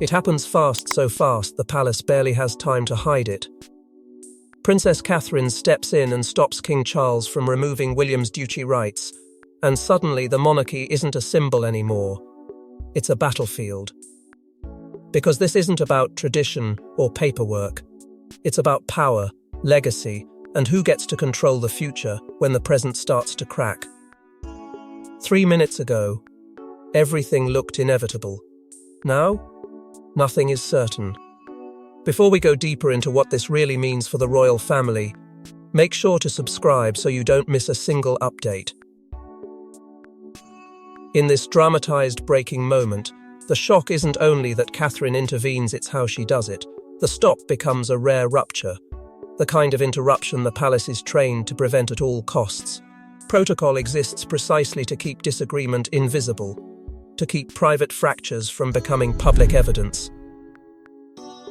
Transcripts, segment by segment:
It happens fast, so fast the palace barely has time to hide it. Princess Catherine steps in and stops King Charles from removing William's duchy rights, and suddenly the monarchy isn't a symbol anymore. It's a battlefield. Because this isn't about tradition or paperwork. It's about power, legacy, and who gets to control the future when the present starts to crack. 3 minutes ago, everything looked inevitable. Now, nothing is certain. Before we go deeper into what this really means for the royal family, make sure to subscribe so you don't miss a single update. In this dramatized breaking moment, the shock isn't only that Catherine intervenes, it's how she does it. The stop becomes a rare rupture, the kind of interruption the palace is trained to prevent at all costs. Protocol exists precisely to keep disagreement invisible, to keep private fractures from becoming public evidence.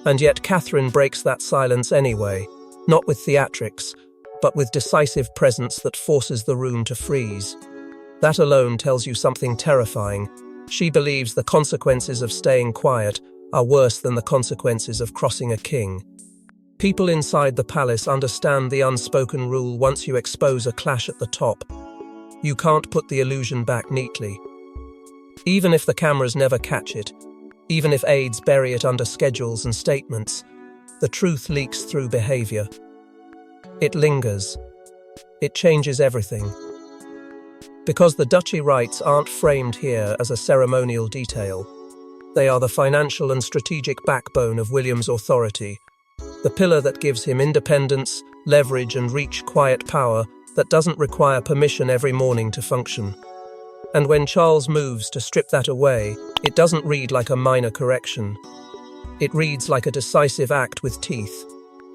And yet Catherine breaks that silence anyway, not with theatrics, but with decisive presence that forces the room to freeze. That alone tells you something terrifying. She believes the consequences of staying quiet are worse than the consequences of crossing a king. People inside the palace understand the unspoken rule: once you expose a clash at the top, you can't put the illusion back neatly. Even if the cameras never catch it, even if aides bury it under schedules and statements, the truth leaks through behavior. It lingers. It changes everything. Because the duchy rights aren't framed here as a ceremonial detail. They are the financial and strategic backbone of William's authority, the pillar that gives him independence, leverage, and reach, quiet power that doesn't require permission every morning to function. And when Charles moves to strip that away, it doesn't read like a minor correction. It reads like a decisive act with teeth,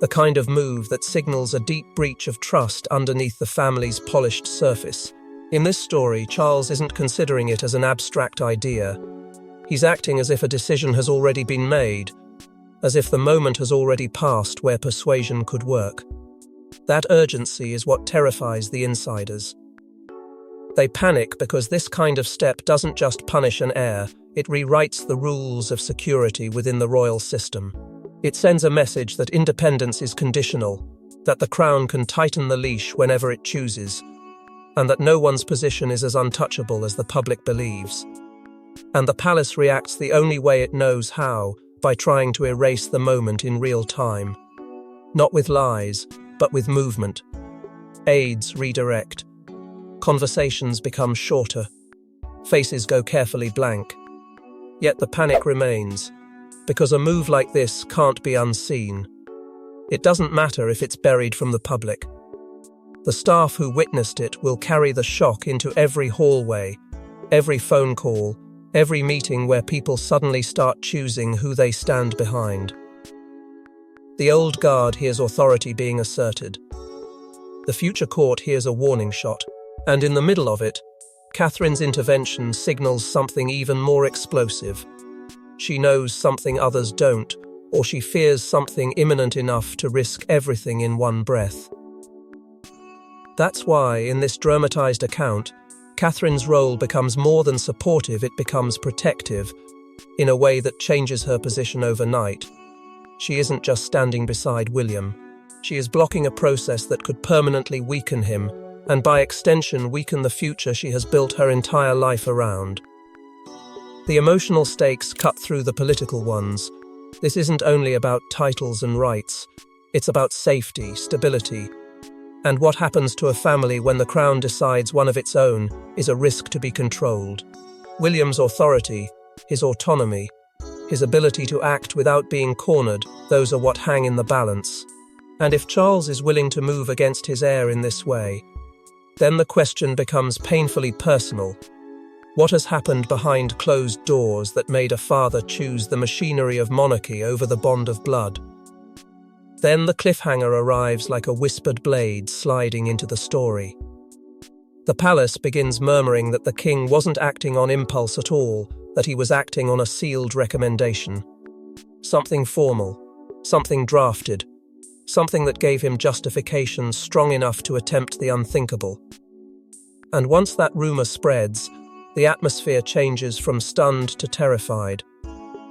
the kind of move that signals a deep breach of trust underneath the family's polished surface. In this story, Charles isn't considering it as an abstract idea. He's acting as if a decision has already been made, as if the moment has already passed where persuasion could work. That urgency is what terrifies the insiders. They panic because this kind of step doesn't just punish an heir, it rewrites the rules of security within the royal system. It sends a message that independence is conditional, that the crown can tighten the leash whenever it chooses, and that no one's position is as untouchable as the public believes. And the palace reacts the only way it knows how, by trying to erase the moment in real time. Not with lies, but with movement. Aides redirect. Conversations become shorter. Faces go carefully blank. Yet the panic remains, because a move like this can't be unseen. It doesn't matter if it's buried from the public. The staff who witnessed it will carry the shock into every hallway, every phone call, every meeting where people suddenly start choosing who they stand behind. The old guard hears authority being asserted. The future court hears a warning shot, and in the middle of it, Catherine's intervention signals something even more explosive. She knows something others don't, or she fears something imminent enough to risk everything in one breath. That's why, in this dramatized account, Catherine's role becomes more than supportive, it becomes protective, in a way that changes her position overnight. She isn't just standing beside William. She is blocking a process that could permanently weaken him, and by extension weaken the future she has built her entire life around. The emotional stakes cut through the political ones. This isn't only about titles and rights. It's about safety, stability, and what happens to a family when the crown decides one of its own is a risk to be controlled. William's authority, his autonomy, his ability to act without being cornered, those are what hang in the balance. And if Charles is willing to move against his heir in this way, then the question becomes painfully personal. What has happened behind closed doors that made a father choose the machinery of monarchy over the bond of blood? Then the cliffhanger arrives like a whispered blade sliding into the story. The palace begins murmuring that the king wasn't acting on impulse at all, that he was acting on a sealed recommendation. Something formal, something drafted, something that gave him justification strong enough to attempt the unthinkable. And once that rumor spreads, the atmosphere changes from stunned to terrified.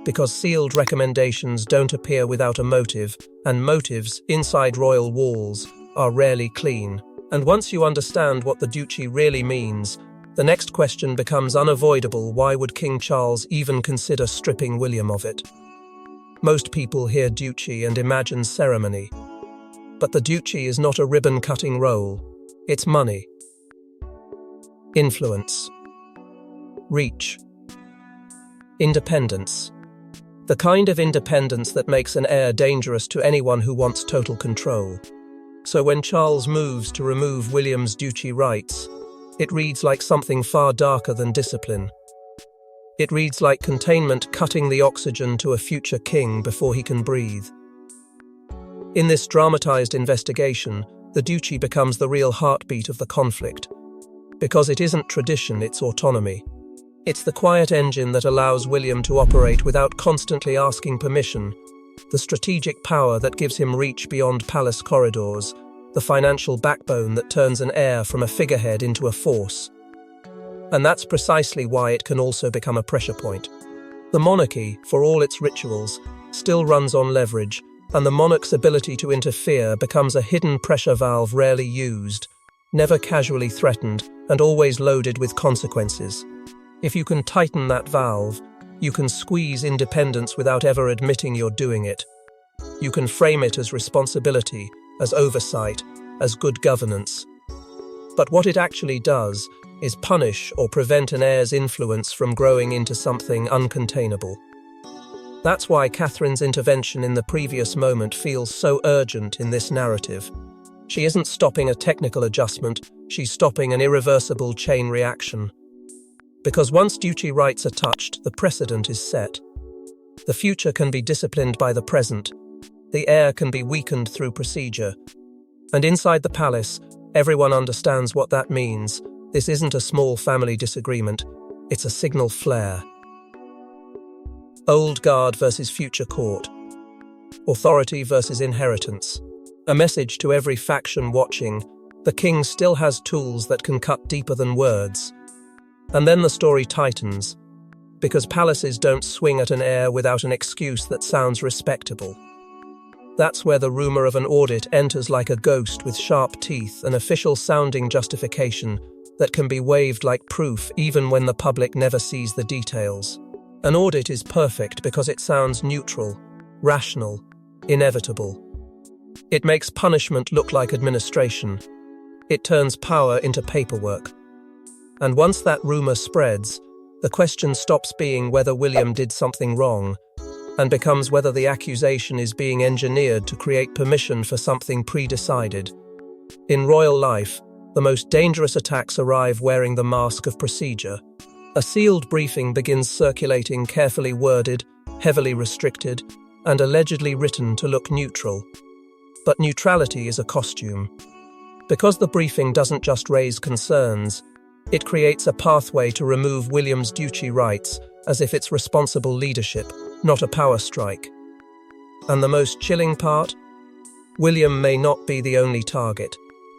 because sealed recommendations don't appear without a motive, and motives, inside royal walls, are rarely clean. And once you understand what the Duchy really means, the next question becomes unavoidable: why would King Charles even consider stripping William of it? Most people hear Duchy and imagine ceremony. But the Duchy is not a ribbon-cutting role. It's money. Influence. Reach. Independence. The kind of independence that makes an heir dangerous to anyone who wants total control. So when Charles moves to remove William's duchy rights, it reads like something far darker than discipline. It reads like containment cutting the oxygen to a future king before he can breathe. In this dramatized investigation, the duchy becomes the real heartbeat of the conflict. Because it isn't tradition, it's autonomy. It's the quiet engine that allows William to operate without constantly asking permission, the strategic power that gives him reach beyond palace corridors, the financial backbone that turns an heir from a figurehead into a force. And that's precisely why it can also become a pressure point. The monarchy, for all its rituals, still runs on leverage, and the monarch's ability to interfere becomes a hidden pressure valve rarely used, never casually threatened, and always loaded with consequences. If you can tighten that valve, you can squeeze independence without ever admitting you're doing it. You can frame it as responsibility, as oversight, as good governance. But what it actually does is punish or prevent an heir's influence from growing into something uncontainable. That's why Catherine's intervention in the previous moment feels so urgent in this narrative. She isn't stopping a technical adjustment, she's stopping an irreversible chain reaction. Because once duchy rights are touched, the precedent is set. The future can be disciplined by the present. The heir can be weakened through procedure. And inside the palace, everyone understands what that means. This isn't a small family disagreement, it's a signal flare. Old guard versus future court. Authority versus inheritance. A message to every faction watching: the king still has tools that can cut deeper than words. And then the story tightens, because palaces don't swing at an heir without an excuse that sounds respectable. That's where the rumor of an audit enters like a ghost with sharp teeth, an official-sounding justification that can be waved like proof even when the public never sees the details. An audit is perfect because it sounds neutral, rational, inevitable. It makes punishment look like administration. It turns power into paperwork. And once that rumor spreads, the question stops being whether William did something wrong and becomes whether the accusation is being engineered to create permission for something pre-decided. In royal life, the most dangerous attacks arrive wearing the mask of procedure. A sealed briefing begins circulating, carefully worded, heavily restricted, and allegedly written to look neutral. But neutrality is a costume. Because the briefing doesn't just raise concerns, it creates a pathway to remove William's duchy rights as if it's responsible leadership, not a power strike. And the most chilling part? William may not be the only target.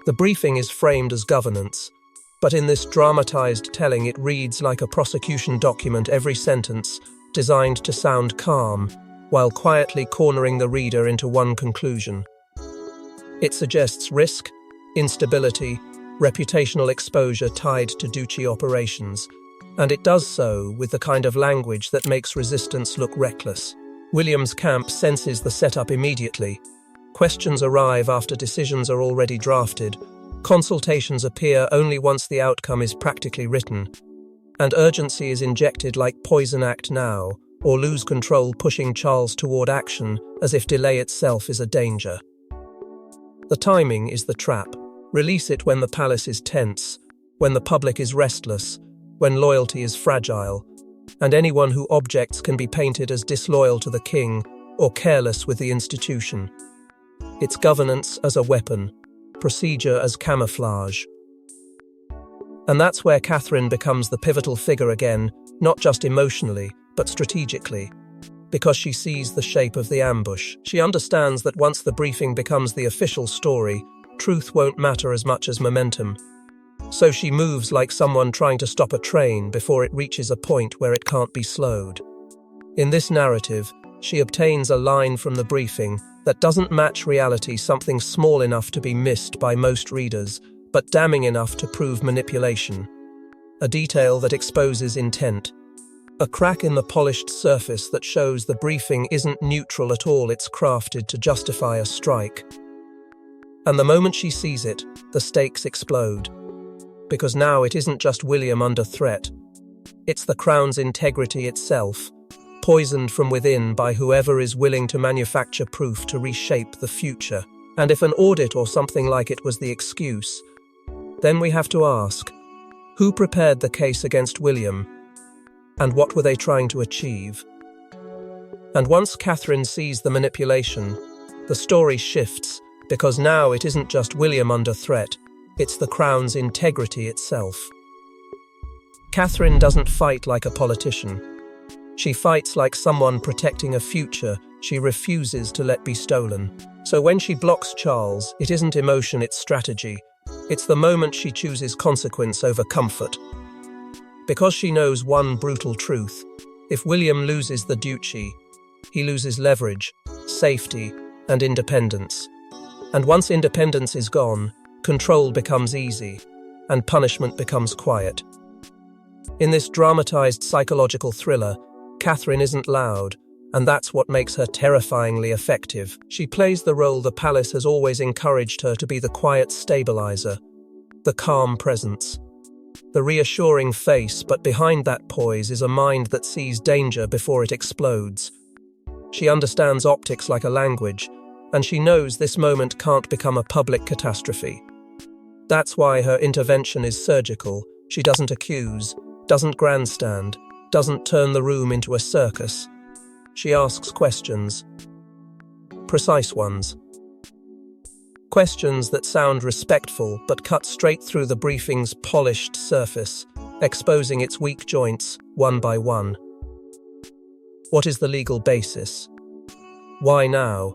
The briefing is framed as governance, but in this dramatized telling it reads like a prosecution document, every sentence designed to sound calm, while quietly cornering the reader into one conclusion. It suggests risk, instability, reputational exposure tied to duchy operations, and it does so with the kind of language that makes resistance look reckless. William's camp senses the setup immediately. Questions arrive after decisions are already drafted. Consultations appear only once the outcome is practically written. And urgency is injected like poison: act now, or lose control, pushing Charles toward action as if delay itself is a danger. The timing is the trap. Release it when the palace is tense, when the public is restless, when loyalty is fragile, and anyone who objects can be painted as disloyal to the king or careless with the institution. It's governance as a weapon, procedure as camouflage. And that's where Catherine becomes the pivotal figure again, not just emotionally, but strategically. Because she sees the shape of the ambush. She understands that once the briefing becomes the official story, truth won't matter as much as momentum. So she moves like someone trying to stop a train before it reaches a point where it can't be slowed. In this narrative, she obtains a line from the briefing that doesn't match reality, something small enough to be missed by most readers, but damning enough to prove manipulation. A detail that exposes intent. A crack in the polished surface that shows the briefing isn't neutral at all, it's crafted to justify a strike. And the moment she sees it, the stakes explode. Because now it isn't just William under threat. It's the crown's integrity itself, poisoned from within by whoever is willing to manufacture proof to reshape the future. And if an audit or something like it was the excuse, then we have to ask, who prepared the case against William? And what were they trying to achieve? And once Catherine sees the manipulation, the story shifts, because now it isn't just William under threat, it's the crown's integrity itself. Catherine doesn't fight like a politician. She fights like someone protecting a future she refuses to let be stolen. So when she blocks Charles, it isn't emotion, it's strategy. It's the moment she chooses consequence over comfort. Because she knows one brutal truth: if William loses the Duchy, he loses leverage, safety, and independence. And once independence is gone, control becomes easy, and punishment becomes quiet. In this dramatized psychological thriller, Catherine isn't loud, and that's what makes her terrifyingly effective. She plays the role the palace has always encouraged her to be: the quiet stabilizer, the calm presence, the reassuring face, but behind that poise is a mind that sees danger before it explodes. She understands optics like a language, and she knows this moment can't become a public catastrophe. That's why her intervention is surgical. She doesn't accuse, doesn't grandstand, doesn't turn the room into a circus. She asks questions. Precise ones. Questions that sound respectful but cut straight through the briefing's polished surface, exposing its weak joints one by one. What is the legal basis? Why now?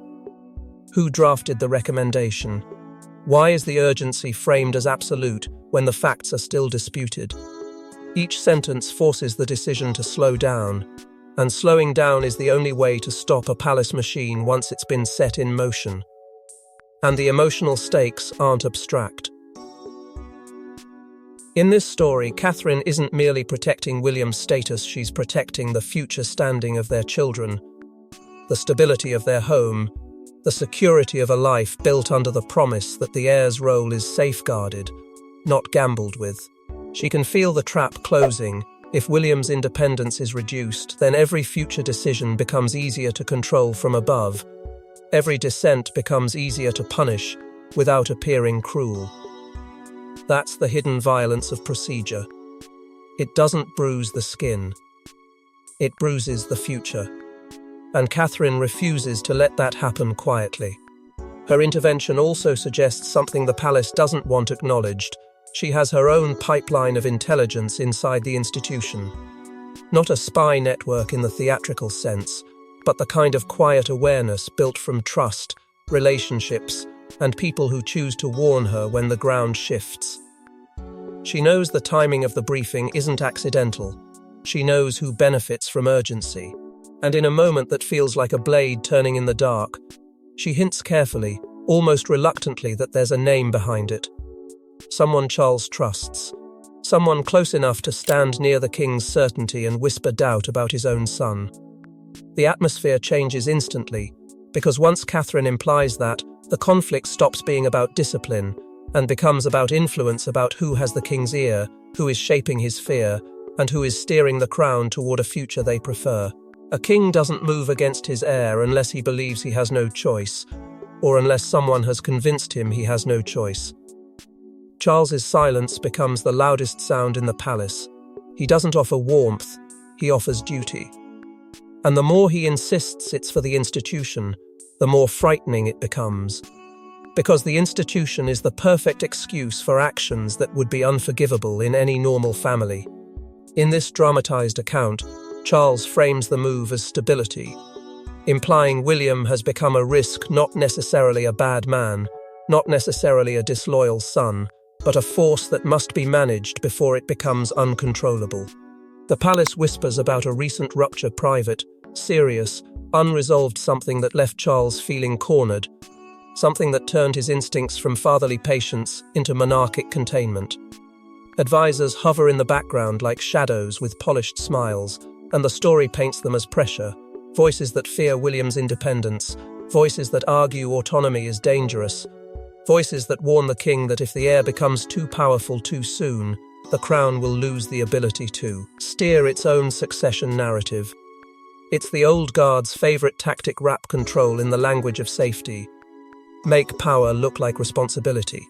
Who drafted the recommendation? Why is the urgency framed as absolute when the facts are still disputed? Each sentence forces the decision to slow down, and slowing down is the only way to stop a palace machine once it's been set in motion. And the emotional stakes aren't abstract. In this story, Catherine isn't merely protecting William's status, she's protecting the future standing of their children, the stability of their home, the security of a life built under the promise that the heir's role is safeguarded, not gambled with. She can feel the trap closing. If William's independence is reduced, then every future decision becomes easier to control from above. Every dissent becomes easier to punish without appearing cruel. That's the hidden violence of procedure. It doesn't bruise the skin. It bruises the future. And Catherine refuses to let that happen quietly. Her intervention also suggests something the palace doesn't want acknowledged. She has her own pipeline of intelligence inside the institution. Not a spy network in the theatrical sense, but the kind of quiet awareness built from trust, relationships, and people who choose to warn her when the ground shifts. She knows the timing of the briefing isn't accidental. She knows who benefits from urgency. And in a moment that feels like a blade turning in the dark, she hints carefully, almost reluctantly, that there's a name behind it. Someone Charles trusts. Someone close enough to stand near the king's certainty and whisper doubt about his own son. The atmosphere changes instantly, because once Catherine implies that, the conflict stops being about discipline and becomes about influence, about who has the king's ear, who is shaping his fear, and who is steering the crown toward a future they prefer. A king doesn't move against his heir unless he believes he has no choice, or unless someone has convinced him he has no choice. Charles's silence becomes the loudest sound in the palace. He doesn't offer warmth, he offers duty. And the more he insists it's for the institution, the more frightening it becomes. Because the institution is the perfect excuse for actions that would be unforgivable in any normal family. In this dramatized account, Charles frames the move as stability, implying William has become a risk, not necessarily a bad man, not necessarily a disloyal son, but a force that must be managed before it becomes uncontrollable. The palace whispers about a recent rupture private, serious, unresolved, something that left Charles feeling cornered, something that turned his instincts from fatherly patience into monarchic containment. Advisors hover in the background like shadows with polished smiles, and the story paints them as pressure, voices that fear William's independence, voices that argue autonomy is dangerous, voices that warn the king that if the heir becomes too powerful too soon, the crown will lose the ability to steer its own succession narrative. It's the old guard's favorite tactic: wrap control in the language of safety, make power look like responsibility.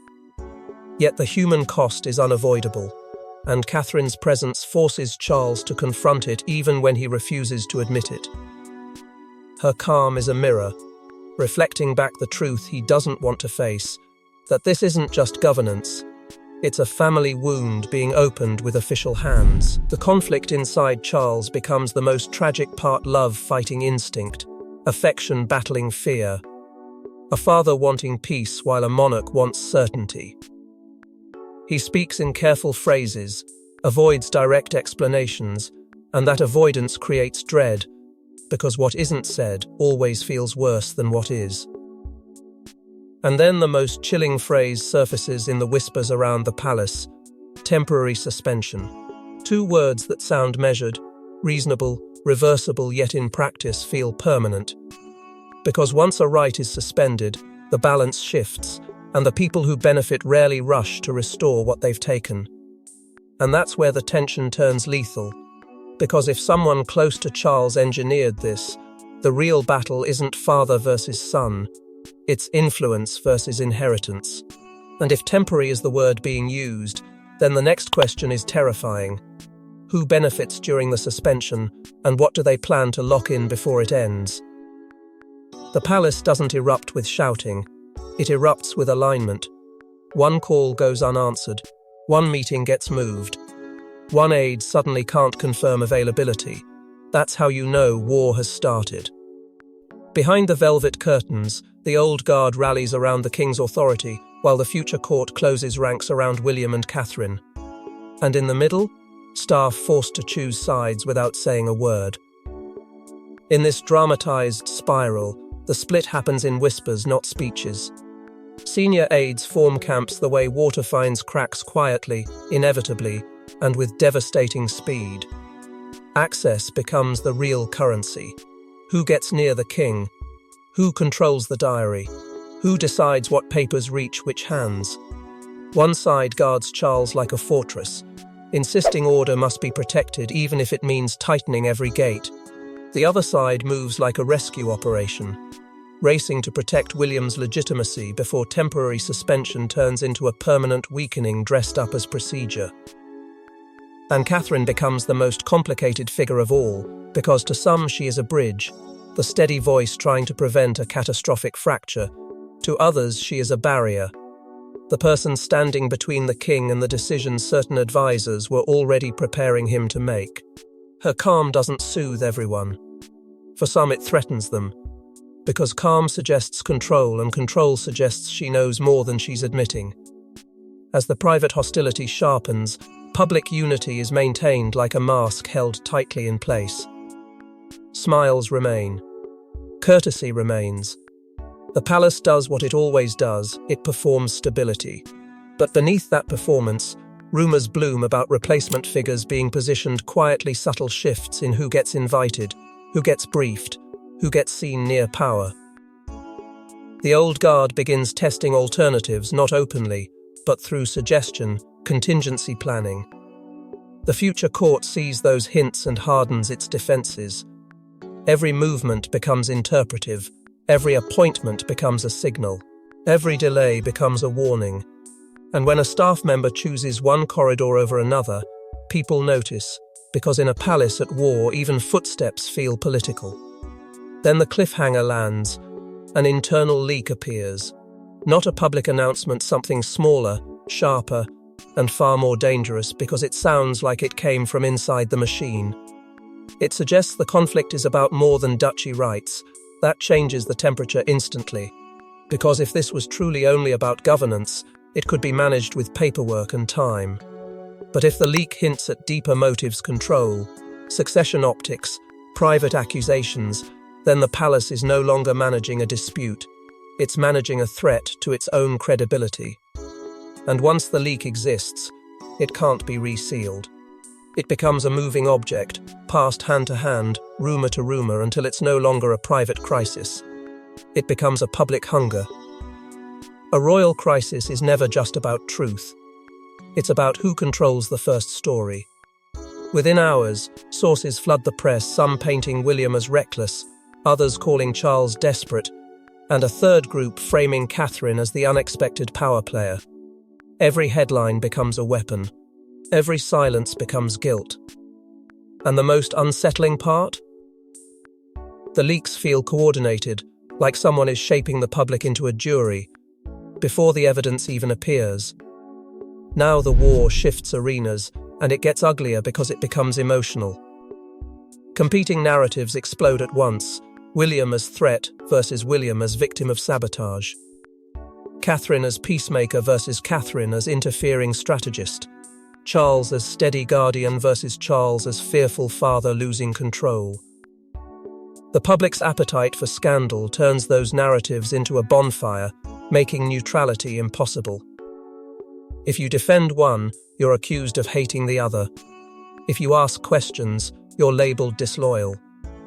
Yet the human cost is unavoidable, and Catherine's presence forces Charles to confront it even when he refuses to admit it. Her calm is a mirror, reflecting back the truth he doesn't want to face, that this isn't just governance, it's a family wound being opened with official hands. The conflict inside Charles becomes the most tragic part: love fighting instinct, affection battling fear, a father wanting peace while a monarch wants certainty. He speaks in careful phrases, avoids direct explanations, and that avoidance creates dread, because what isn't said always feels worse than what is. And then the most chilling phrase surfaces in the whispers around the palace: temporary suspension. Two words that sound measured, reasonable, reversible, yet in practice feel permanent. Because once a right is suspended, the balance shifts, and the people who benefit rarely rush to restore what they've taken. And that's where the tension turns lethal, because if someone close to Charles engineered this, the real battle isn't father versus son, it's influence versus inheritance. And if temporary is the word being used, then the next question is terrifying. Who benefits during the suspension, and what do they plan to lock in before it ends? The palace doesn't erupt with shouting, it erupts with alignment. One call goes unanswered, one meeting gets moved, one aide suddenly can't confirm availability. That's how you know war has started. Behind the velvet curtains, the old guard rallies around the king's authority, while the future court closes ranks around William and Catherine. And in the middle, staff forced to choose sides without saying a word. In this dramatized spiral, the split happens in whispers, not speeches. Senior aides form camps the way water finds cracks, quietly, inevitably, and with devastating speed. Access becomes the real currency. Who gets near the king? Who controls the diary? Who decides what papers reach which hands? One side guards Charles like a fortress, insisting order must be protected even if it means tightening every gate. The other side moves like a rescue operation, racing to protect William's legitimacy before temporary suspension turns into a permanent weakening dressed up as procedure. And Catherine becomes the most complicated figure of all, because to some she is a bridge, the steady voice trying to prevent a catastrophic fracture. To others she is a barrier, the person standing between the king and the decisions certain advisors were already preparing him to make. Her calm doesn't soothe everyone. For some it threatens them, because calm suggests control, and control suggests she knows more than she's admitting. As the private hostility sharpens, public unity is maintained like a mask held tightly in place. Smiles remain. Courtesy remains. The palace does what it always does, it performs stability. But beneath that performance, rumours bloom about replacement figures being positioned, quietly, subtle shifts in who gets invited, who gets briefed, who gets seen near power. The old guard begins testing alternatives, not openly, but through suggestion, contingency planning. The future court sees those hints and hardens its defences. Every movement becomes interpretive, every appointment becomes a signal, every delay becomes a warning. And when a staff member chooses one corridor over another, people notice, because in a palace at war even footsteps feel political. Then the cliffhanger lands, an internal leak appears. Not a public announcement, something smaller, sharper, and far more dangerous, because it sounds like it came from inside the machine. It suggests the conflict is about more than duchy rights. That changes the temperature instantly, because if this was truly only about governance, it could be managed with paperwork and time. But if the leak hints at deeper motives, control, succession optics, private accusations, then the palace is no longer managing a dispute. It's managing a threat to its own credibility. And once the leak exists, it can't be resealed. It becomes a moving object, passed hand to hand, rumor to rumor, until it's no longer a private crisis. It becomes a public hunger. A royal crisis is never just about truth. It's about who controls the first story. Within hours, sources flood the press, some painting William as reckless, others calling Charles desperate, and a third group framing Catherine as the unexpected power player. Every headline becomes a weapon. Every silence becomes guilt. And the most unsettling part? The leaks feel coordinated, like someone is shaping the public into a jury, before the evidence even appears. Now the war shifts arenas, and it gets uglier because it becomes emotional. Competing narratives explode at once, William as threat versus William as victim of sabotage. Catherine as peacemaker versus Catherine as interfering strategist. Charles as steady guardian versus Charles as fearful father losing control. The public's appetite for scandal turns those narratives into a bonfire, making neutrality impossible. If you defend one, you're accused of hating the other. If you ask questions, you're labelled disloyal.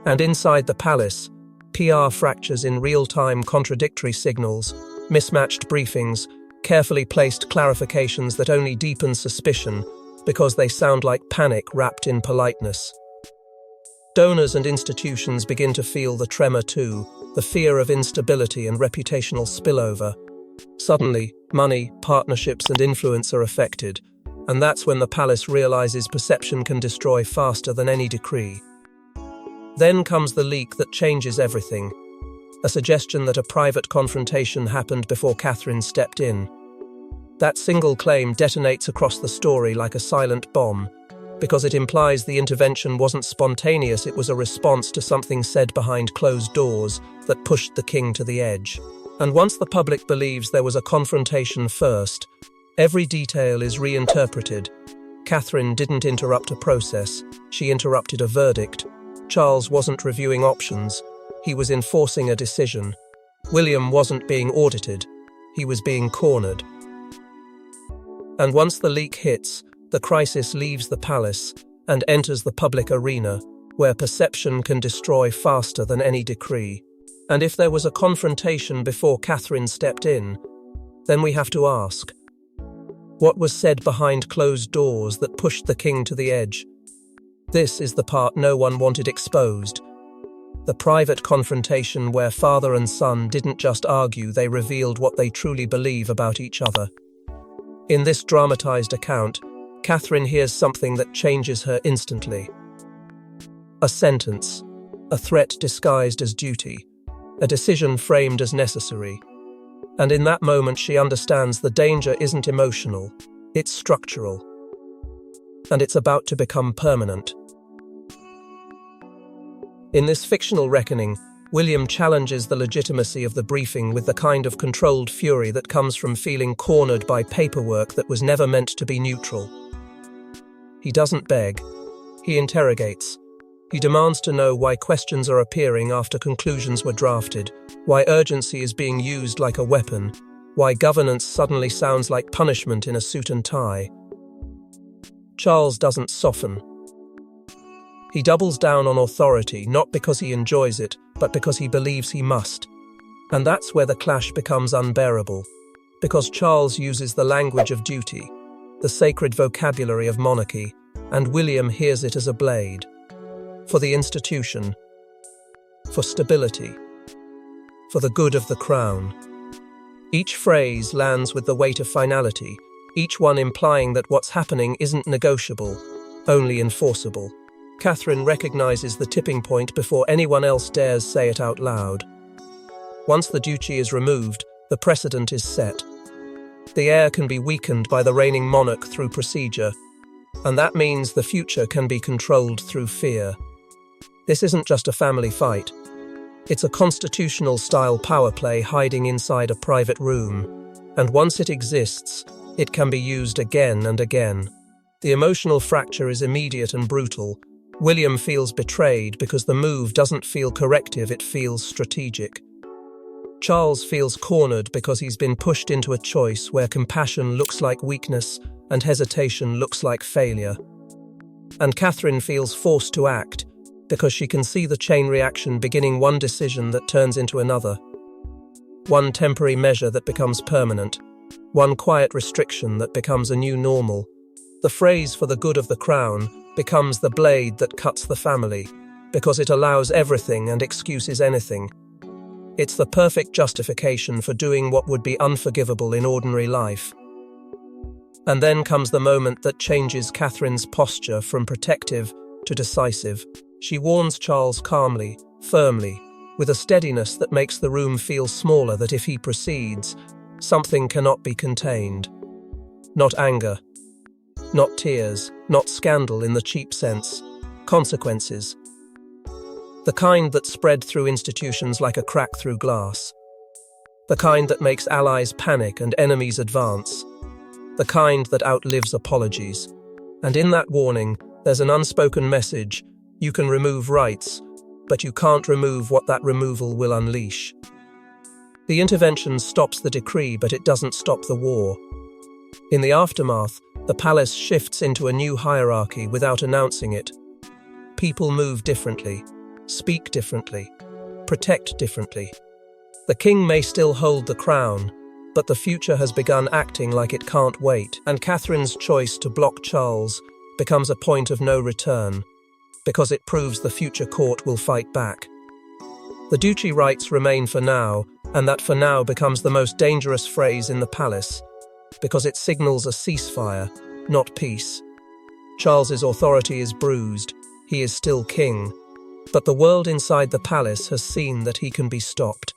And inside the palace, PR fractures in real-time contradictory signals, mismatched briefings, carefully placed clarifications that only deepen suspicion because they sound like panic wrapped in politeness. Donors and institutions begin to feel the tremor too, the fear of instability and reputational spillover. Suddenly, money, partnerships and influence are affected, and that's when the palace realizes perception can destroy faster than any decree. Then comes the leak that changes everything. A suggestion that a private confrontation happened before Catherine stepped in. That single claim detonates across the story like a silent bomb, because it implies the intervention wasn't spontaneous, it was a response to something said behind closed doors that pushed the king to the edge. And once the public believes there was a confrontation first, every detail is reinterpreted. Catherine didn't interrupt a process, she interrupted a verdict. Charles wasn't reviewing options, he was enforcing a decision. William wasn't being audited, he was being cornered. And once the leak hits, the crisis leaves the palace and enters the public arena, where perception can destroy faster than any decree. And if there was a confrontation before Catherine stepped in, then we have to ask, what was said behind closed doors that pushed the king to the edge? This is the part no one wanted exposed. The private confrontation where father and son didn't just argue, they revealed what they truly believe about each other. In this dramatized account, Catherine hears something that changes her instantly. A sentence, a threat disguised as duty, a decision framed as necessary. And in that moment she understands the danger isn't emotional, it's structural. And it's about to become permanent. In this fictional reckoning, William challenges the legitimacy of the briefing with the kind of controlled fury that comes from feeling cornered by paperwork that was never meant to be neutral. He doesn't beg, he interrogates. He demands to know why questions are appearing after conclusions were drafted, why urgency is being used like a weapon, why governance suddenly sounds like punishment in a suit and tie. Charles doesn't soften. He doubles down on authority, not because he enjoys it, but because he believes he must. And that's where the clash becomes unbearable, because Charles uses the language of duty, the sacred vocabulary of monarchy, and William hears it as a blade. For the institution, for stability, for the good of the crown. Each phrase lands with the weight of finality, each one implying that what's happening isn't negotiable, only enforceable. Catherine recognizes the tipping point before anyone else dares say it out loud. Once the duchy is removed, the precedent is set. The heir can be weakened by the reigning monarch through procedure, and that means the future can be controlled through fear. This isn't just a family fight. It's a constitutional-style power play hiding inside a private room, and once it exists, it can be used again and again. The emotional fracture is immediate and brutal. William feels betrayed because the move doesn't feel corrective, it feels strategic. Charles feels cornered because he's been pushed into a choice where compassion looks like weakness and hesitation looks like failure. And Catherine feels forced to act because she can see the chain reaction beginning, one decision that turns into another. One temporary measure that becomes permanent. One quiet restriction that becomes a new normal. The phrase "for the good of the crown" becomes the blade that cuts the family, because it allows everything and excuses anything. It's the perfect justification for doing what would be unforgivable in ordinary life. And then comes the moment that changes Catherine's posture from protective to decisive. She warns Charles calmly, firmly, with a steadiness that makes the room feel smaller, that if he proceeds, something cannot be contained. Not anger, not tears, not scandal in the cheap sense. Consequences. The kind that spread through institutions like a crack through glass. The kind that makes allies panic and enemies advance. The kind that outlives apologies. And in that warning, there's an unspoken message: you can remove rights, but you can't remove what that removal will unleash. The intervention stops the decree, but it doesn't stop the war. In the aftermath, the palace shifts into a new hierarchy without announcing it. People move differently, speak differently, protect differently. The king may still hold the crown, but the future has begun acting like it can't wait, and Catherine's choice to block Charles becomes a point of no return, because it proves the future court will fight back. The Duchy rights remain for now, and that "for now" becomes the most dangerous phrase in the palace, because it signals a ceasefire, not peace. Charles's authority is bruised, he is still king, but the world inside the palace has seen that he can be stopped.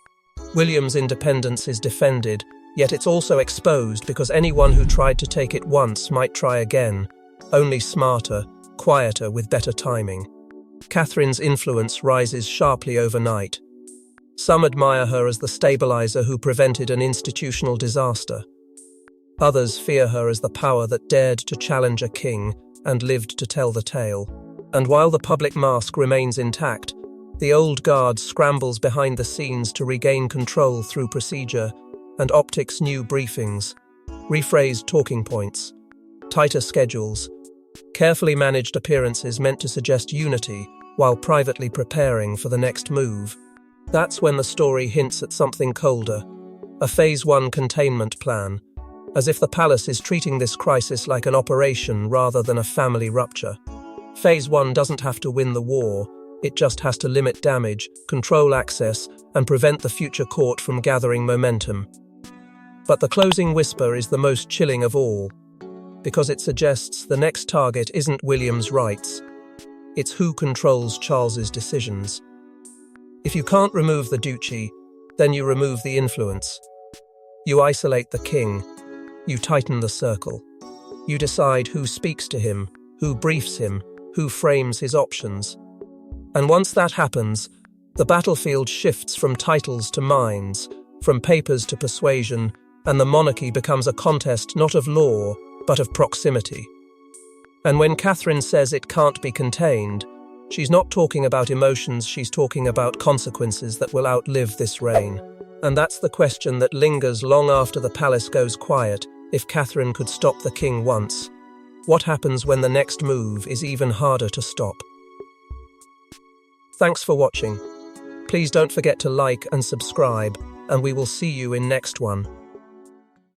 William's independence is defended, yet it's also exposed, because anyone who tried to take it once might try again, only smarter, quieter, with better timing. Catherine's influence rises sharply overnight. Some admire her as the stabilizer who prevented an institutional disaster. Others fear her as the power that dared to challenge a king and lived to tell the tale. And while the public mask remains intact, the old guard scrambles behind the scenes to regain control through procedure and optics, new briefings, rephrased talking points, tighter schedules, carefully managed appearances meant to suggest unity while privately preparing for the next move. That's when the story hints at something colder, a Phase 1 containment plan, as if the palace is treating this crisis like an operation rather than a family rupture. Phase 1 doesn't have to win the war, it just has to limit damage, control access, and prevent the future court from gathering momentum. But the closing whisper is the most chilling of all, because it suggests the next target isn't William's rights, it's who controls Charles's decisions. If you can't remove the Duchy, then you remove the influence. You isolate the king, you tighten the circle. You decide who speaks to him, who briefs him, who frames his options. And once that happens, the battlefield shifts from titles to minds, from papers to persuasion, and the monarchy becomes a contest not of law, but of proximity. And when Catherine says it can't be contained, she's not talking about emotions, she's talking about consequences that will outlive this reign. And that's the question that lingers long after the palace goes quiet. If Catherine could stop the king once, what happens when the next move is even harder to stop? Thanks for watching. Please don't forget to like and subscribe, and we will see you in next one.